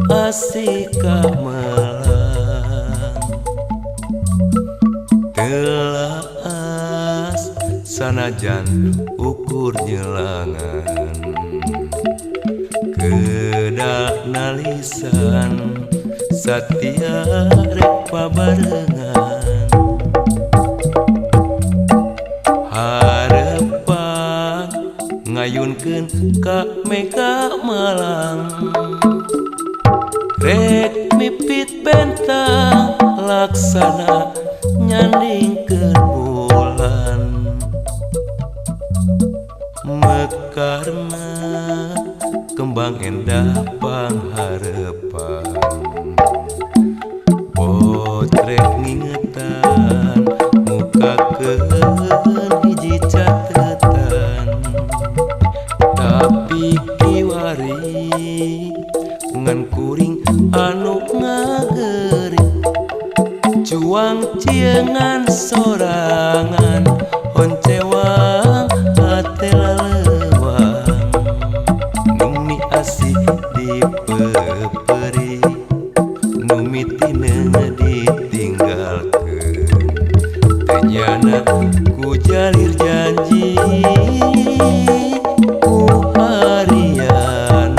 asik kamelang telas sanajan ukur nyelangan kedak nalisan satia rek pabarengan harepan ngayunkeun ka mega malang rek mipit bentang laksana nyandingkeun bulan mekarna kembang endah pangharepan potret ngingetan muka keun hiji catetan tapi kiwari ngan kuring anu ngageri cuang ciengan sorangan oncewang hate lalewang numi asih dipeperi numi tinena ditinggalkeun tenyana ku jalir janji ku harianeun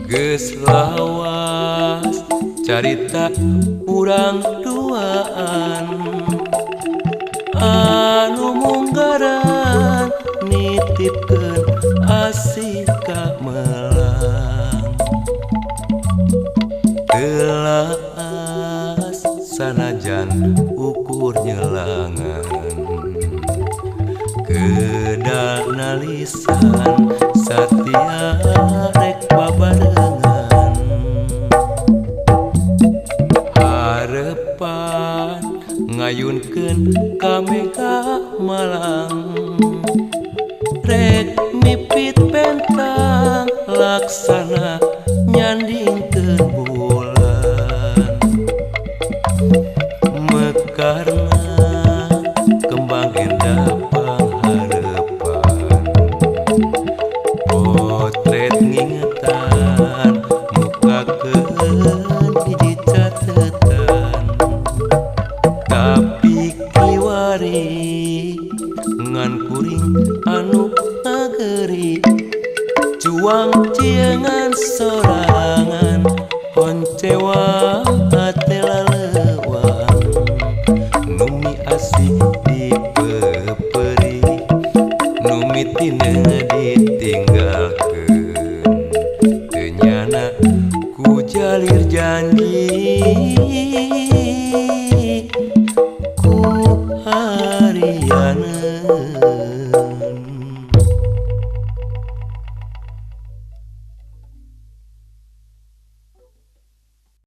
geus lawas carita urang duaan anu munggaran nitipkeun asih kamelang telas sanajan ukur nyelangan kedak nalisan satia rek pabarengan harepan ngayunkeun ka mega malang rek mipit bentang laksana nyandingkeun bulan mekarna kembang endah pangharepan potret ngingetan muka keun hiji catetan tapi kiwari ngan kuring anu ngageri cuang ciengan sorangan oncewang hate lalewang numi asih dipeperi numi tinena ditinggalkeun tenyana ku jalir janji ku harianeun